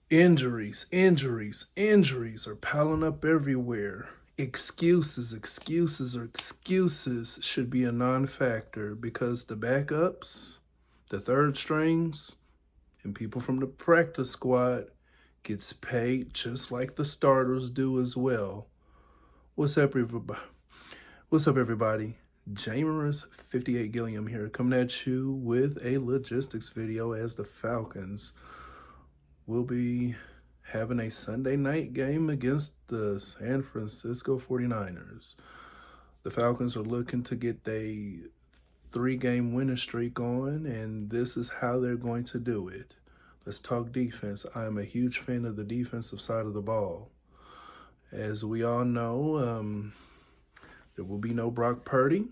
Injuries are piling up everywhere. Excuses should be a non factor because the backups, the third strings, and people from the practice squad gets paid just like the starters do as well. What's up, everybody? What's up, everybody? Jamer's 58 Gilliam here, coming at you with a logistics video as the Falcons will be having a Sunday night game against the San Francisco 49ers. The Falcons are looking to get a 3-game winning streak on, and this is how they're going to do it. Let's talk defense. I'm a huge fan of the defensive side of the ball. As we all know, there will be no Brock Purdy.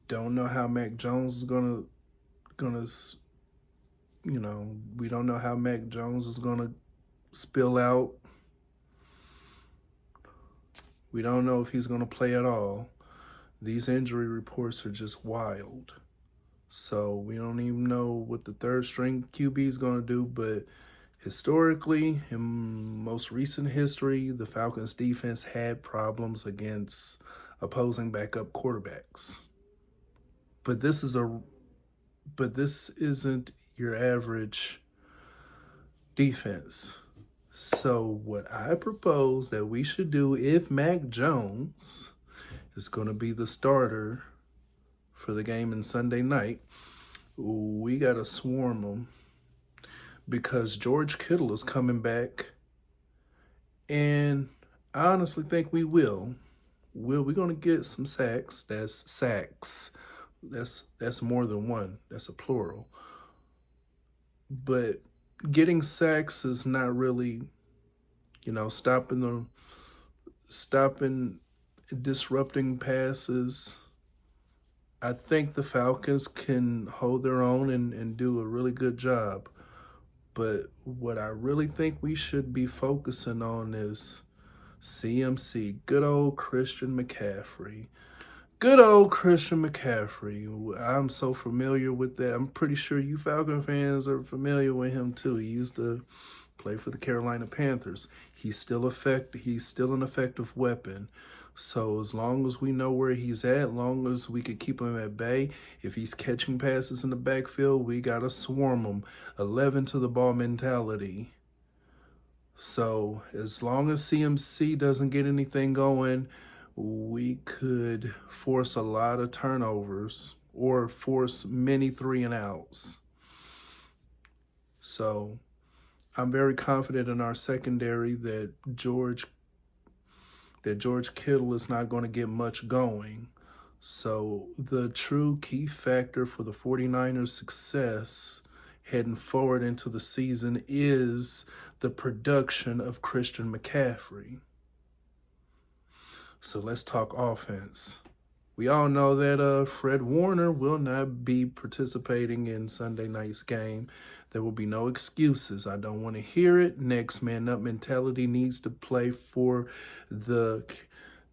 Don't know how Mac Jones is gonna we don't know how Mac Jones is gonna spill out. We don't know if he's gonna play at all. These injury reports are just wild. So we don't even know what the third string QB is gonna do, but historically, in most recent history, the Falcons defense had problems against opposing backup quarterbacks. But this isn't your average defense. So what I propose that we should do, if Mac Jones is going to be the starter for the game in Sunday night, we got to swarm him because George Kittle is coming back, and I honestly think we will. We're going to get some sacks. That's sacks. That's more than one. That's a plural. But getting sacks is not really, stopping disrupting passes. I think the Falcons can hold their own and do a really good job. But what I really think we should be focusing on is CMC, good old Christian McCaffrey. Good old Christian McCaffrey. I'm so familiar with that. I'm pretty sure you Falcon fans are familiar with him too. He used to play for the Carolina Panthers. He's still an effective weapon. So as long as we know where he's at, long as we could keep him at bay, if he's catching passes in the backfield, we gotta swarm him. 11 to the ball mentality. So as long as CMC doesn't get anything going, we could force a lot of turnovers or force many 3-and-outs. So I'm very confident in our secondary that George Kittle is not going to get much going. So the true key factor for the 49ers' success heading forward into the season is the production of Christian McCaffrey. So let's talk offense. We all know that Fred Warner will not be participating in Sunday night's game. There will be no excuses. I don't want to hear it. Next man up mentality needs to play for the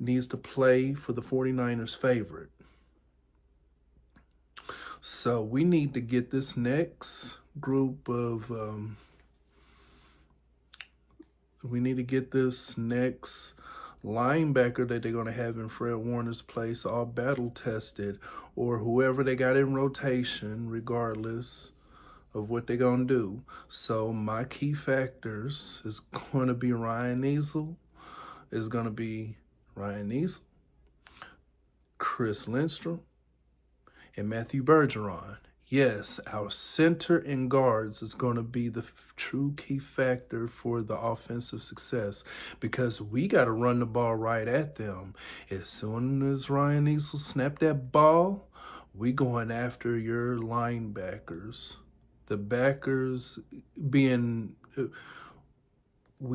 49ers favorite. So we need to get this next group of linebacker that they're going to have in Fred Warner's place all battle tested, or whoever they got in rotation, regardless of what they're going to do. So my key factors is going to be Ryan Neasel, Chris Lindstrom, and Matthew Bergeron. Yes, our center and guards is going to be the true key factor for the offensive success because we got to run the ball right at them. As soon as Ryan Neasel snap that ball, we going after your linebackers. The backers we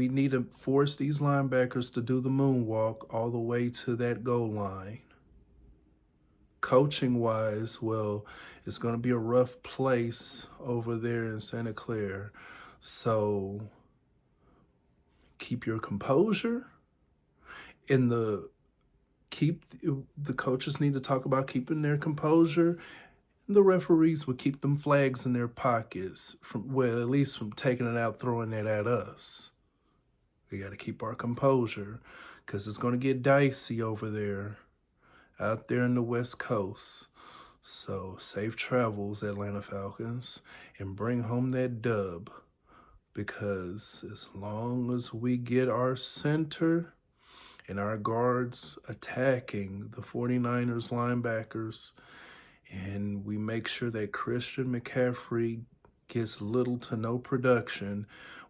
need to force these linebackers to do the moonwalk all the way to that goal line. Coaching wise, well, it's going to be a rough place over there in Santa Clara. So keep your composure. The coaches need to talk about keeping their composure the referees would keep them flags in their pockets from, well, at least from taking it out, throwing it at us. We got to keep our composure because it's going to get dicey over there, out there in the West Coast. So safe travels, Atlanta Falcons, and bring home that dub, because as long as we get our center and our guards attacking the 49ers linebackers, and we make sure that Christian McCaffrey gets little to no production,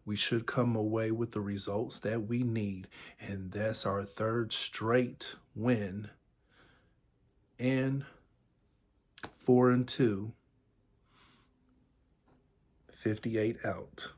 we should come away with the results that we need. And that's our third straight win. And 4-2, 58 out.